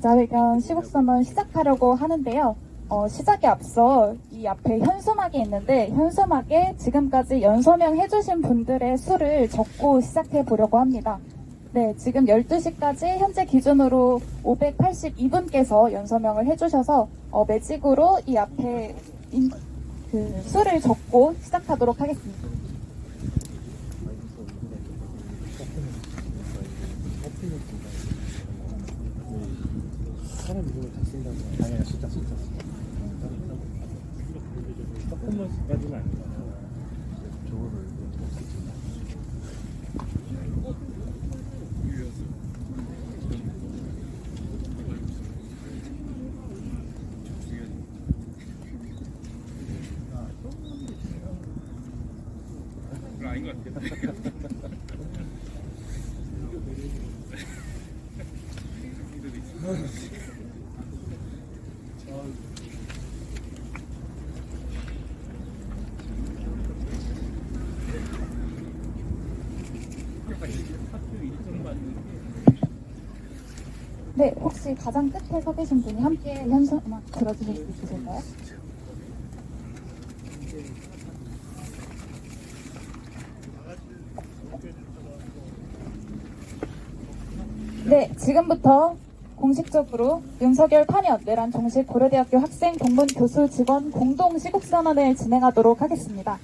기자회견 시국선언 시작하려고 하는데요. 시작에 앞서 이 앞에 현수막이 있는데 현수막에 지금까지 연서명 해주신 분들의 수를 적고 시작해 보려고 합니다. 네, 지금 12시까지 현재 기준으로 582분께서 연서명을 해주셔서 매직으로 이 앞에 그 수를 적고 시작하도록 하겠습니다. 사람 이름을 다 쓴다고 아니야 숫자 조금만까지는 아니다. 저거를 아닌 것 같아요. 네, 혹시 가장 끝에 서 계신 분이 함께 현수막 들어주실 수 있으실까요? 네, 지금부터 공식적으로 윤석열 파면 내란 정식 고려대학교 학생, 동문, 교수, 직원 공동 시국선언을 진행하도록 하겠습니다.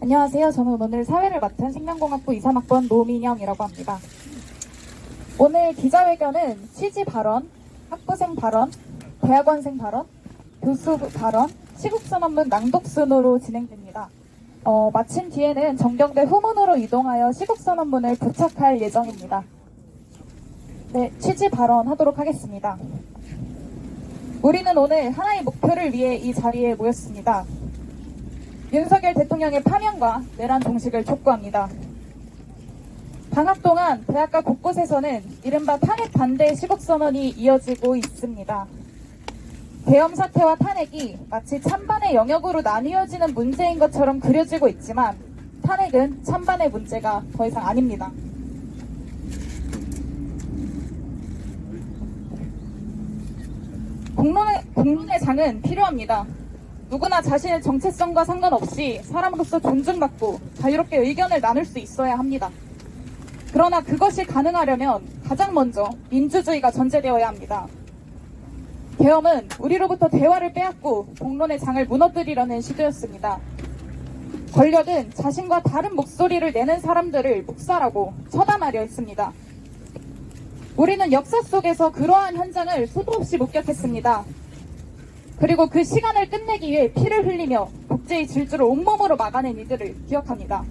안녕하세요. 저는 오늘 사회를 맡은 생명공학부 23학번 노민영이라고 합니다. 오늘 기자회견은 취지 발언, 학부생 발언, 대학원생 발언, 교수 발언, 시국선언문 낭독 순으로 진행됩니다. 마친 뒤에는 정경대 후문으로 이동하여 시국선언문을 부착할 예정입니다. 네, 취지 발언하도록 하겠습니다. 우리는 오늘 하나의 목표를 위해 이 자리에 모였습니다. 윤석열 대통령의 파면과 내란 종식을 촉구합니다. 방학 동안 대학가 곳곳에서는 이른바 탄핵 반대 시국선언이 이어지고 있습니다. 계엄 사태와 탄핵이 마치 찬반의 영역으로 나뉘어지는 문제인 것처럼 그려지고 있지만 탄핵은 찬반의 문제가 더 이상 아닙니다. 공론의 장은 필요합니다. 누구나 자신의 정체성과 상관없이 사람으로서 존중받고 자유롭게 의견을 나눌 수 있어야 합니다. 그러나 그것이 가능하려면 가장 먼저 민주주의가 전제되어야 합니다. 계엄은 우리로부터 대화를 빼앗고 공론의 장을 무너뜨리려는 시도였습니다. 권력은 자신과 다른 목소리를 내는 사람들을 묵살하고 처단하려 했습니다. 우리는 역사 속에서 그러한 현장을 수도 없이 목격했습니다. 그리고 그 시간을 끝내기 위해 피를 흘리며 독재의 질주를 온몸으로 막아낸 이들을 기억합니다.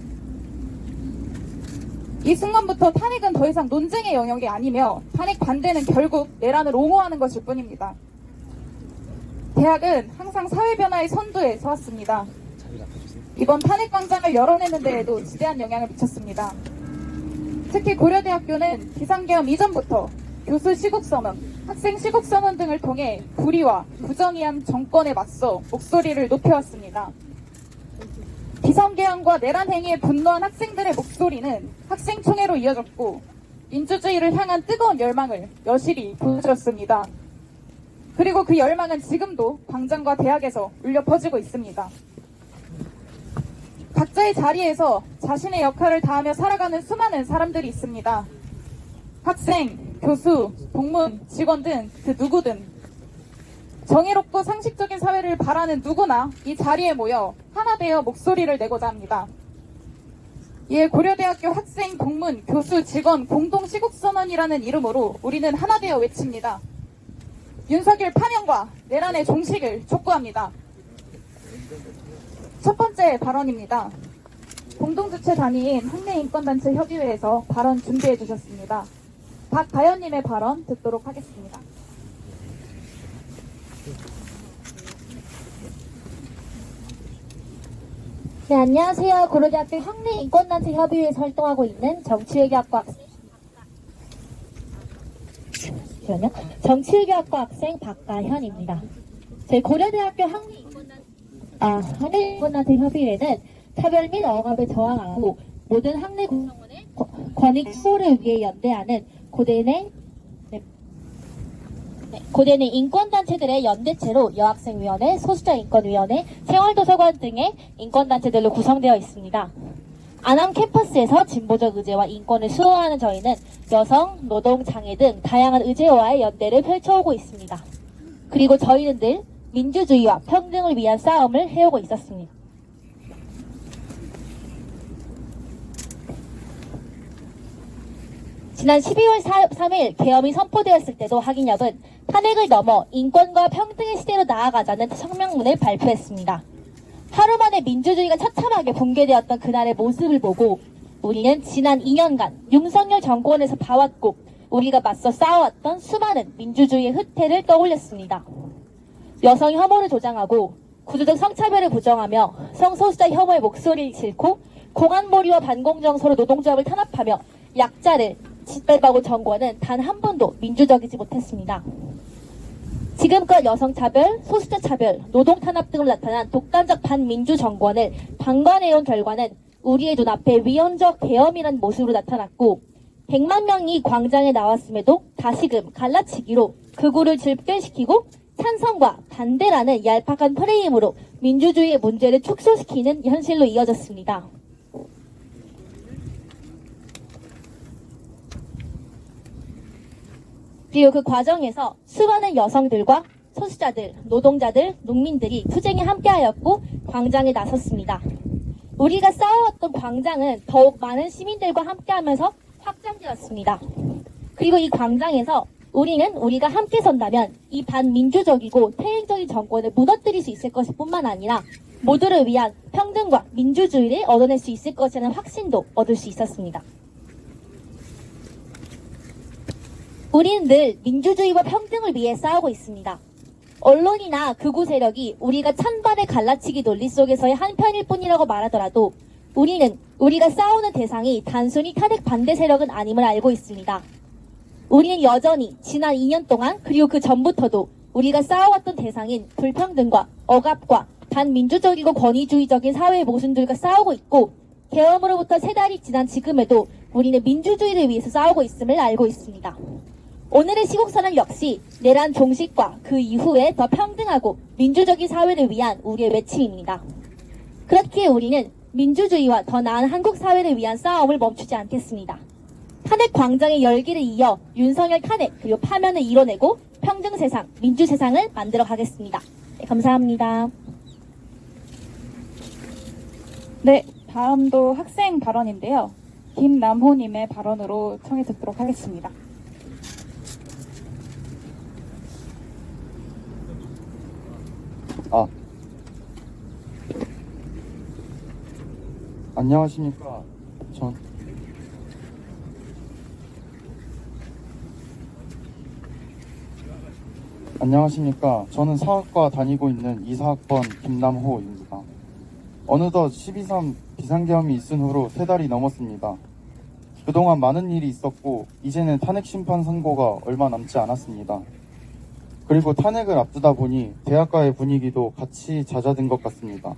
이 순간부터 탄핵은 더 이상 논쟁의 영역이 아니며 탄핵 반대는 결국 내란을 옹호하는 것일 뿐입니다. 대학은 항상 사회 변화의 선두에 서왔습니다. 이번 탄핵 광장을 열어내는 데에도 지대한 영향을 미쳤습니다. 특히 고려대학교는 비상계엄 이전부터 교수 시국선언, 학생 시국선언 등을 통해 불의와 부정의한 정권에 맞서 목소리를 높여왔습니다. 비상계엄과 내란 행위에 분노한 학생들의 목소리는 학생총회로 이어졌고 민주주의를 향한 뜨거운 열망을 여실히 보여주었습니다. 그리고 그 열망은 지금도 광장과 대학에서 울려 퍼지고 있습니다. 각자의 자리에서 자신의 역할을 다하며 살아가는 수많은 사람들이 있습니다. 학생, 교수, 동문, 직원 등 그 누구든 정의롭고 상식적인 사회를 바라는 누구나 이 자리에 모여 하나 되어 목소리를 내고자 합니다. 이에 고려대학교 학생, 동문, 교수, 직원 공동 시국선언이라는 이름으로 우리는 하나 되어 외칩니다. 윤석열 파면과 내란의 종식을 촉구합니다. 첫 번째 발언입니다. 공동주최 단위인 학내인권단체 협의회에서 발언 준비해 주셨습니다. 박가연님의 발언 듣도록 하겠습니다. 네, 안녕하세요. 고려대학교 학내인권단체 협의회에서 활동하고 있는 정치외교학과 학생 박가현입니다. 저희 고려대학교 학내인권단체 협의회는 차별 및 억압에 저항하고 모든 학내 구성원의 권익 수호를 위해 연대하는 고대 내 고대는 인권단체들의 연대체로 여학생위원회, 소수자인권위원회, 생활도서관 등의 인권단체들로 구성되어 있습니다. 안암 캠퍼스에서 진보적 의제와 인권을 수호하는 저희는 여성, 노동, 장애 등 다양한 의제와의 연대를 펼쳐오고 있습니다. 그리고 저희는 늘 민주주의와 평등을 위한 싸움을 해오고 있었습니다. 지난 12월 3일 계엄이 선포되었을 때도 학인협은 탄핵을 넘어 인권과 평등의 시대로 나아가자는 성명문을 발표했습니다. 하루 만에 민주주의가 처참하게 붕괴되었던 그날의 모습을 보고 우리는 지난 2년간 윤석열 정권에서 봐왔고 우리가 맞서 싸워왔던 수많은 민주주의의 흑태를 떠올렸습니다. 여성 혐오를 조장하고 구조적 성차별을 부정하며 성소수자 혐오의 목소리를 싣고 공안몰이와 반공정서로 노동조합을 탄압하며 약자를 짓밟아온 정권은 단 한 번도 민주적이지 못했습니다. 지금껏 여성차별, 소수자차별, 노동탄압 등으로 나타난 독단적 반민주 정권을 방관해온 결과는 우리의 눈앞에 위헌적 계엄이라는 모습으로 나타났고 100만 명이 광장에 나왔음에도 다시금 갈라치기로 극우를 질결시키고 찬성과 반대라는 얄팍한 프레임으로 민주주의의 문제를 축소시키는 현실로 이어졌습니다. 그리고 그 과정에서 수많은 여성들과 소수자들, 노동자들, 농민들이 투쟁에 함께하였고 광장에 나섰습니다. 우리가 싸워왔던 광장은 더욱 많은 시민들과 함께하면서 확장되었습니다. 그리고 이 광장에서 우리는 우리가 함께 선다면 이 반민주적이고 퇴행적인 정권을 무너뜨릴 수 있을 것일 뿐만 아니라 모두를 위한 평등과 민주주의를 얻어낼 수 있을 것이라는 확신도 얻을 수 있었습니다. 우리는 늘 민주주의와 평등을 위해 싸우고 있습니다. 언론이나 극우 세력이 우리가 찬반의 갈라치기 논리 속에서의 한편일 뿐이라고 말하더라도 우리는 우리가 싸우는 대상이 단순히 탄핵 반대 세력은 아님을 알고 있습니다. 우리는 여전히 지난 2년 동안 그리고 그 전부터도 우리가 싸워왔던 대상인 불평등과 억압과 반민주적이고 권위주의적인 사회의 모순들과 싸우고 있고 계엄으로부터 3달이 지난 지금에도 우리는 민주주의를 위해서 싸우고 있음을 알고 있습니다. 오늘의 시국선언 역시 내란 종식과 그 이후에 더 평등하고 민주적인 사회를 위한 우리의 외침입니다. 그렇기에 우리는 민주주의와 더 나은 한국 사회를 위한 싸움을 멈추지 않겠습니다. 탄핵 광장의 열기를 이어 윤석열 탄핵 그리고 파면을 이뤄내고 평등 세상, 민주 세상을 만들어 가겠습니다. 네, 감사합니다. 네, 다음도 학생 발언인데요. 김남호님의 발언으로 청해 듣도록 하겠습니다. 안녕하십니까. 저는 사학과 다니고 있는 이사학번 김남호입니다. 어느덧 12.3 비상계엄이 있은 후로 3달이 넘었습니다. 그동안 많은 일이 있었고 이제는 탄핵 심판 선고가 얼마 남지 않았습니다. 그리고 탄핵을 앞두다 보니 대학가의 분위기도 같이 잦아든 것 같습니다.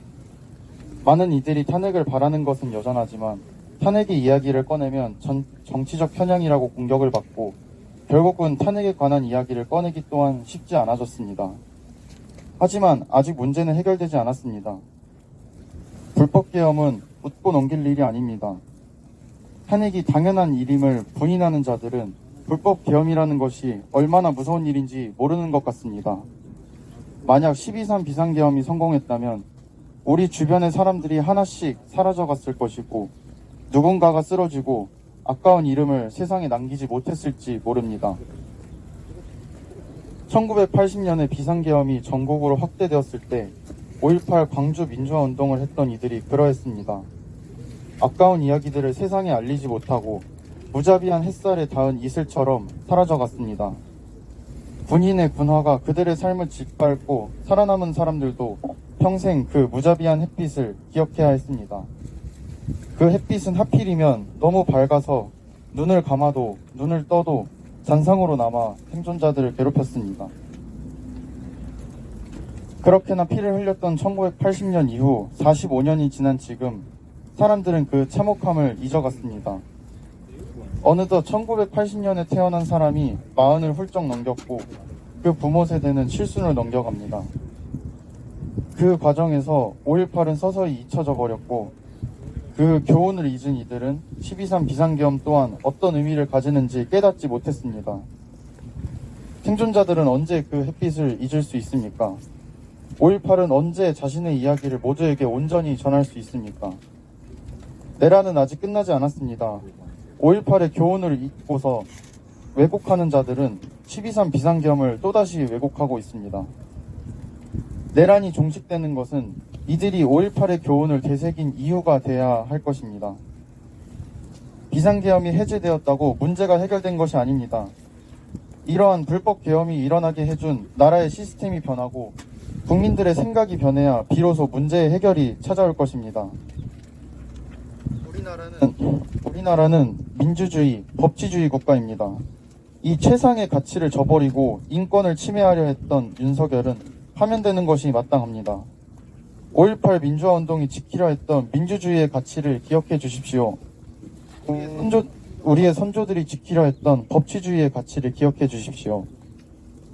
많은 이들이 탄핵을 바라는 것은 여전하지만 탄핵의 이야기를 꺼내면 정치적 편향이라고 공격을 받고 결국은 탄핵에 관한 이야기를 꺼내기 또한 쉽지 않아졌습니다. 하지만 아직 문제는 해결되지 않았습니다. 불법 계엄은 웃고 넘길 일이 아닙니다. 탄핵이 당연한 일임을 부인하는 자들은 불법 계엄이라는 것이 얼마나 무서운 일인지 모르는 것 같습니다. 만약 12.3 비상계엄이 성공했다면 우리 주변의 사람들이 하나씩 사라져갔을 것이고 누군가가 쓰러지고 아까운 이름을 세상에 남기지 못했을지 모릅니다. 1980년에 비상계엄이 전국으로 확대되었을 때 5.18 광주 민주화운동을 했던 이들이 그러했습니다. 아까운 이야기들을 세상에 알리지 못하고 무자비한 햇살에 닿은 이슬처럼 사라져갔습니다. 군인의 군화가 그들의 삶을 짓밟고 살아남은 사람들도 평생 그 무자비한 햇빛을 기억해야 했습니다. 그 햇빛은 하필이면 너무 밝아서 눈을 감아도 눈을 떠도 잔상으로 남아 생존자들을 괴롭혔습니다. 그렇게나 피를 흘렸던 1980년 이후 45년이 지난 지금 사람들은 그 참혹함을 잊어갔습니다. 어느덧 1980년에 태어난 사람이 40을 훌쩍 넘겼고 그 부모 세대는 칠순을 넘겨갑니다. 그 과정에서 5.18은 서서히 잊혀져 버렸고 그 교훈을 잊은 이들은 12.3 비상계엄 또한 어떤 의미를 가지는지 깨닫지 못했습니다. 생존자들은 언제 그 햇빛을 잊을 수 있습니까? 5.18은 언제 자신의 이야기를 모두에게 온전히 전할 수 있습니까? 내란은 아직 끝나지 않았습니다. 5.18의 교훈을 잊고서 왜곡하는 자들은 12.3 비상계엄을 또다시 왜곡하고 있습니다. 내란이 종식되는 것은 이들이 5.18의 교훈을 되새긴 이유가 돼야 할 것입니다. 비상계엄이 해제되었다고 문제가 해결된 것이 아닙니다. 이러한 불법 계엄이 일어나게 해준 나라의 시스템이 변하고 국민들의 생각이 변해야 비로소 문제의 해결이 찾아올 것입니다. 우리나라는 민주주의, 법치주의 국가입니다. 이 최상의 가치를 저버리고 인권을 침해하려 했던 윤석열은 파면되는 것이 마땅합니다. 5.18 민주화운동이 지키려 했던 민주주의의 가치를 기억해 주십시오. 우리의 선조들이 지키려 했던 법치주의의 가치를 기억해 주십시오.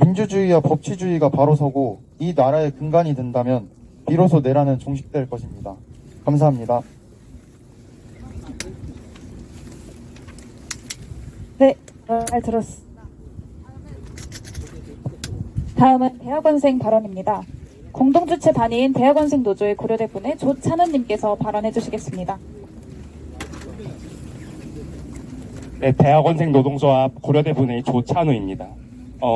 민주주의와 법치주의가 바로 서고 이 나라의 근간이 된다면 비로소 내란은 종식될 것입니다. 감사합니다. 네, 잘 들었습니다. 다음은 대학원생 발언입니다. 공동주최 단위인 대학원생 노조의 고려대분의 조찬은님께서 발언해 주시겠습니다. 네, 대학원생 노동조합 고려대분의 조찬우입니다.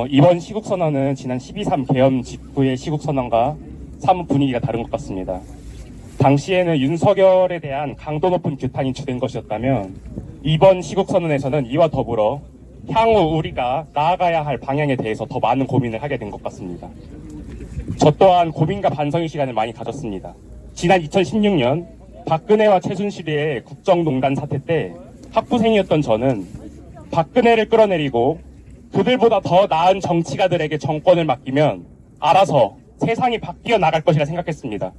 이번 시국선언은 지난 12.3 계엄 직후의 시국선언과 사뭇 분위기가 다른 것 같습니다. 당시에는 윤석열에 대한 강도 높은 규탄이 주된 것이었다면 이번 시국선언에서는 이와 더불어 향후 우리가 나아가야 할 방향에 대해서 더 많은 고민을 하게 된 것 같습니다. 저 또한 고민과 반성의 시간을 많이 가졌습니다. 지난 2016년 박근혜와 최순실의 국정농단 사태 때 학부생이었던 저는 박근혜를 끌어내리고 그들보다 더 나은 정치가들에게 정권을 맡기면 알아서 세상이 바뀌어 나갈 것이라 생각했습니다.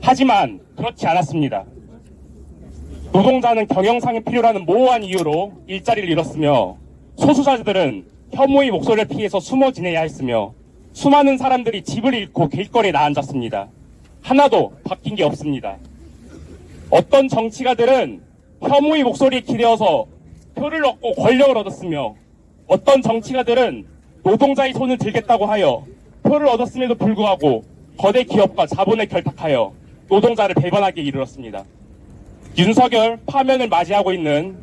하지만 그렇지 않았습니다. 노동자는 경영상의 필요라는 모호한 이유로 일자리를 잃었으며 소수자들은 혐오의 목소리를 피해서 숨어 지내야 했으며 수많은 사람들이 집을 잃고 길거리에 나앉았습니다. 하나도 바뀐 게 없습니다. 어떤 정치가들은 혐오의 목소리에 기대어서 표를 얻고 권력을 얻었으며 어떤 정치가들은 노동자의 손을 들겠다고 하여 표를 얻었음에도 불구하고 거대 기업과 자본에 결탁하여 노동자를 배반하게 이르렀습니다. 윤석열 파면을 맞이하고 있는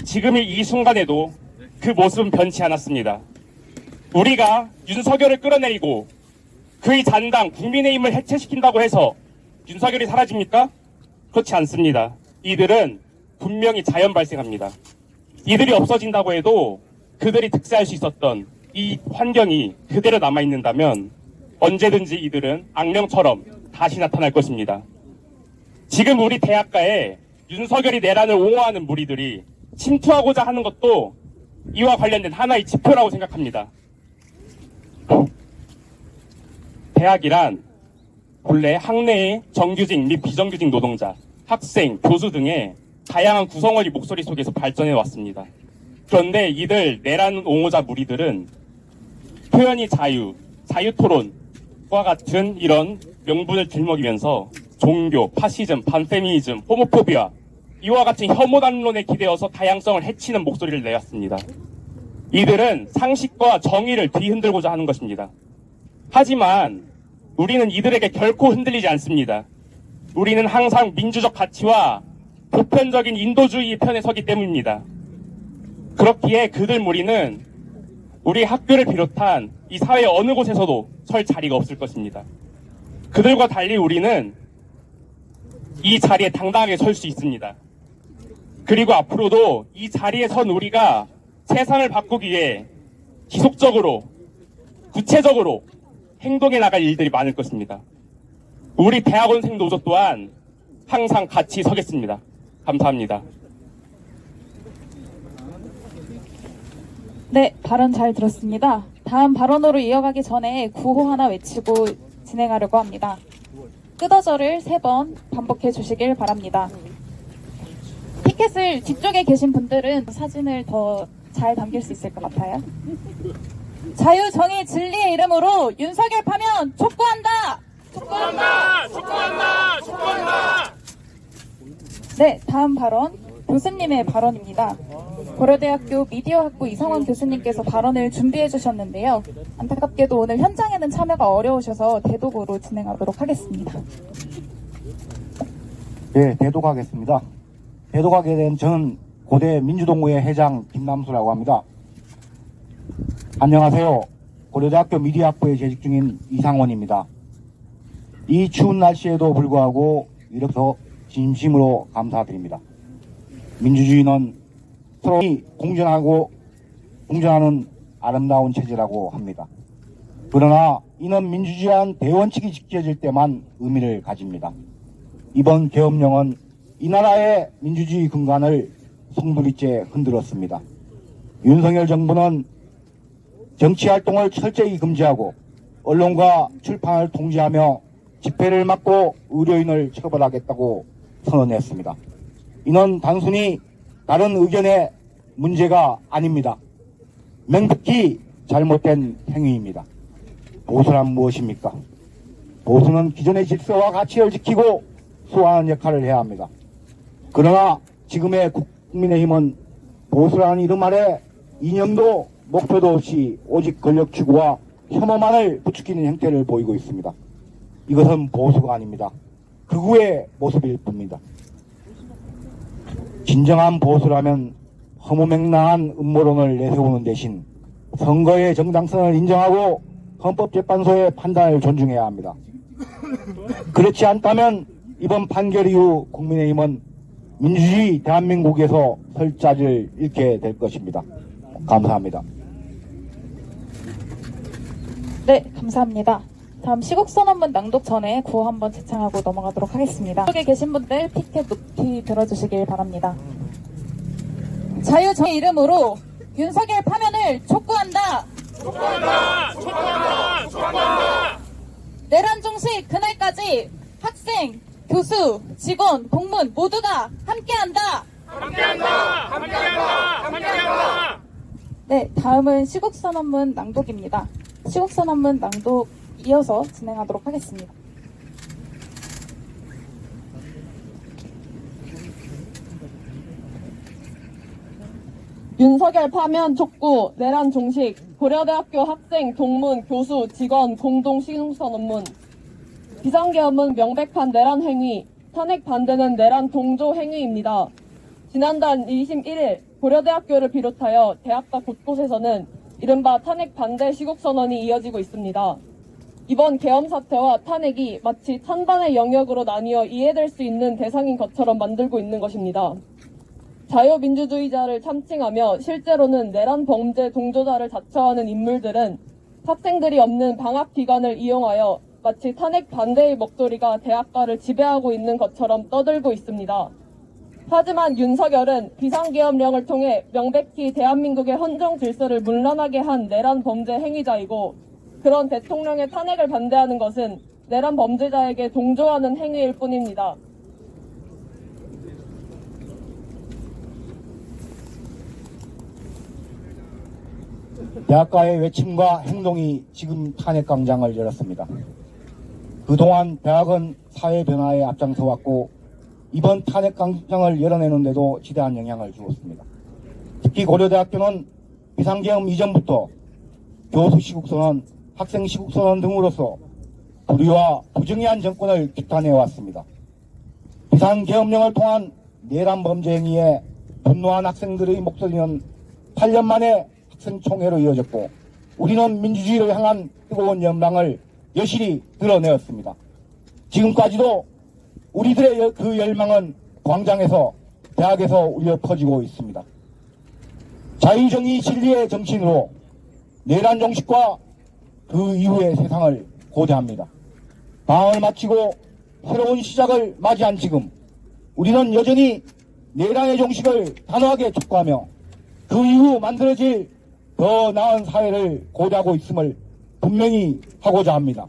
지금의 이 순간에도 그 모습은 변치 않았습니다. 우리가 윤석열을 끌어내리고 그의 잔당 국민의힘을 해체시킨다고 해서 윤석열이 사라집니까? 그렇지 않습니다. 이들은 분명히 자연 발생합니다. 이들이 없어진다고 해도 그들이 득세할 수 있었던 이 환경이 그대로 남아있는다면 언제든지 이들은 악령처럼 다시 나타날 것입니다. 지금 우리 대학가에 윤석열이 내란을 옹호하는 무리들이 침투하고자 하는 것도 이와 관련된 하나의 지표라고 생각합니다. 대학이란 본래 학내의 정규직 및 비정규직 노동자, 학생, 교수 등의 다양한 구성원이 목소리 속에서 발전해 왔습니다. 그런데 이들 내란 옹호자 무리들은 표현이 자유토론과 같은 이런 명분을 들먹이면서 종교, 파시즘, 반페미니즘, 호모포비아 이와 같은 혐오 담론에 기대어서 다양성을 해치는 목소리를 내왔습니다. 이들은 상식과 정의를 뒤흔들고자 하는 것입니다. 하지만 우리는 이들에게 결코 흔들리지 않습니다. 우리는 항상 민주적 가치와 보편적인 인도주의 편에 서기 때문입니다. 그렇기에 그들 무리는 우리 학교를 비롯한 이 사회 어느 곳에서도 설 자리가 없을 것입니다. 그들과 달리 우리는 이 자리에 당당하게 설 수 있습니다. 그리고 앞으로도 이 자리에 선 우리가 세상을 바꾸기 위해 지속적으로, 구체적으로 행동해 나갈 일들이 많을 것입니다. 우리 대학원생 노조 또한 항상 같이 서겠습니다. 감사합니다. 네, 발언 잘 들었습니다. 다음 발언으로 이어가기 전에 구호 하나 외치고 진행하려고 합니다. 끄더저를 3번 반복해 주시길 바랍니다. 티켓을 뒤쪽에 계신 분들은 사진을 더 잘 담길 수 있을 것 같아요. 자유, 정의, 진리의 이름으로 윤석열 파면 촉구한다! 촉구한다! 촉구한다! 촉구한다! 네, 다음 발언 교수님의 발언입니다. 고려대학교 미디어학부 이성원 교수님께서 발언을 준비해 주셨는데요. 안타깝게도 오늘 현장에는 참여가 어려우셔서 대독으로 진행하도록 하겠습니다. 네, 대독하겠습니다. 대독하게 된 저는 고대 민주동호회 회장 김남수라고 합니다. 안녕하세요. 고려대학교 미디어학부에 재직 중인 이상원입니다. 이 추운 날씨에도 불구하고 이렇게 진심으로 감사드립니다. 민주주의는 서로 공존하는 아름다운 체제라고 합니다. 그러나 이는 민주주의한 대원칙이 지켜질 때만 의미를 가집니다. 이번 계엄령은 이 나라의 민주주의 근간을 송두리째 흔들었습니다. 윤석열 정부는 정치활동을 철저히 금지하고 언론과 출판을 통제하며 집회를 막고 의료인을 처벌하겠다고 선언했습니다. 이는 단순히 다른 의견의 문제가 아닙니다. 명백히 잘못된 행위입니다. 보수란 무엇입니까? 보수는 기존의 질서와 가치를 지키고 수호하는 역할을 해야 합니다. 그러나 지금의 국민의힘은 보수라는 이름 아래 이념도 목표도 없이 오직 권력 추구와 혐오만을 부추기는 형태를 보이고 있습니다. 이것은 보수가 아닙니다. 극우의 모습일 뿐입니다. 진정한 보수라면 허무맹랑한 음모론을 내세우는 대신 선거의 정당성을 인정하고 헌법재판소의 판단을 존중해야 합니다. 그렇지 않다면 이번 판결 이후 국민의힘은 민주주의 대한민국에서 설 자리를 잃게 될 것입니다. 감사합니다. 네, 감사합니다. 다음 시국선언문 낭독 전에 구호 한번 재창하고 넘어가도록 하겠습니다. 쪽에 계신 분들 피켓 높이 들어주시길 바랍니다. 자유, 정의 이름으로 윤석열 파면을 촉구한다! 촉구한다! 촉구한다! 촉구한다! 내란 종식 그날까지 학생, 교수, 직원, 공무원 모두가 함께한다! 함께한다! 함께한다! 함께한다! 네, 다음은 시국선언문 낭독입니다. 시국선언문 낭독 이어서 진행하도록 하겠습니다. 윤석열 파면 촉구, 내란 종식, 고려대학교 학생, 동문, 교수, 직원 공동 시국선언문. 비상계엄은 명백한 내란 행위, 탄핵 반대는 내란 동조 행위입니다. 지난달 21일 고려대학교를 비롯하여 대학가 곳곳에서는 이른바 탄핵 반대 시국선언이 이어지고 있습니다. 이번 계엄 사태와 탄핵이 마치 찬반의 영역으로 나뉘어 이해될 수 있는 대상인 것처럼 만들고 있는 것입니다. 자유민주주의자를 참칭하며 실제로는 내란 범죄 동조자를 자처하는 인물들은 학생들이 없는 방학 기간을 이용하여 마치 탄핵 반대의 목소리가 대학가를 지배하고 있는 것처럼 떠들고 있습니다. 하지만 윤석열은 비상계엄령을 통해 명백히 대한민국의 헌정 질서를 문란하게 한 내란 범죄 행위자이고, 그런 대통령의 탄핵을 반대하는 것은 내란 범죄자에게 동조하는 행위일 뿐입니다. 대학가의 외침과 행동이 지금 탄핵 광장을 열었습니다. 그동안 대학은 사회 변화에 앞장서 왔고 이번 탄핵 광장을 열어내는데도 지대한 영향을 주었습니다. 특히 고려대학교는 비상계엄 이전부터 교수 시국선언, 학생 시국선언 등으로서 불의와 부정의한 정권을 규탄해왔습니다. 비상계엄령을 통한 내란 범죄 행위에 분노한 학생들의 목소리는 8년 만에 학생총회로 이어졌고, 우리는 민주주의를 향한 뜨거운 열망을 여실히 드러내었습니다. 지금까지도 우리들의 그 열망은 광장에서, 대학에서 울려 퍼지고 있습니다. 자유정의 진리의 정신으로 내란 종식과 그 이후의 세상을 고대합니다. 방황을 마치고 새로운 시작을 맞이한 지금, 우리는 여전히 내란의 종식을 단호하게 촉구하며 그 이후 만들어질 더 나은 사회를 고대하고 있음을 분명히 하고자 합니다.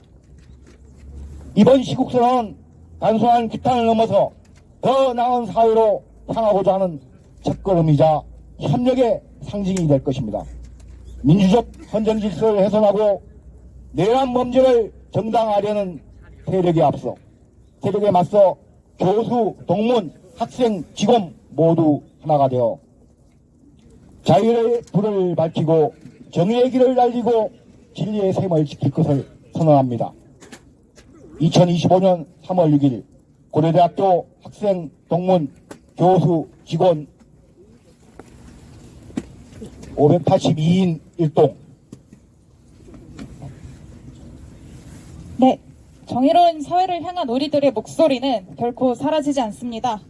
이번 시국선언은 단순한 규탄을 넘어서 더 나은 사회로 향하고자 하는 첫걸음이자 협력의 상징이 될 것입니다. 민주적 헌정 질서를 훼손하고 내란 범죄를 정당화하려는 세력에 맞서 교수, 동문, 학생, 직원 모두 하나가 되어 자유의 불을 밝히고 정의의 길을 달리고 진리의 셈을 지킬 것을 선언합니다. 2025년 3월 6일 고려대학교 학생, 동문, 교수, 직원 582인 일동. 네, 정의로운 사회를 향한 우리들의 목소리는 결코 사라지지 않습니다.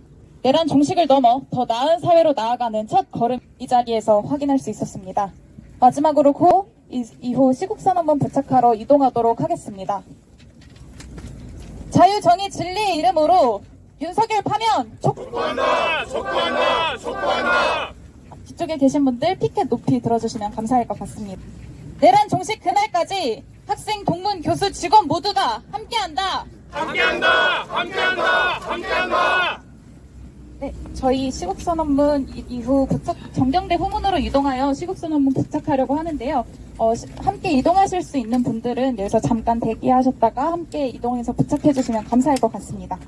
내란 종식을 넘어 더 나은 사회로 나아가는 첫 걸음 이 자리에서 확인할 수 있었습니다. 마지막으로 이후 시국선언문 부착하러 이동하도록 하겠습니다. 자유, 정의, 진리의 이름으로 윤석열 파면 촉구한다! 촉구한다! 촉구한다! 뒤쪽에 계신 분들 피켓 높이 들어주시면 감사할 것 같습니다. 내란 종식 그날까지 학생, 동문, 교수, 직원 모두가 함께한다! 함께한다! 함께한다! 함께한다! 네, 저희 시국선언문 이후 정경대 후문으로 이동하여 시국선언문 부착하려고 하는데요. 함께 이동하실 수 있는 분들은 여기서 잠깐 대기하셨다가 함께 이동해서 부착해 주시면 감사할 것 같습니다.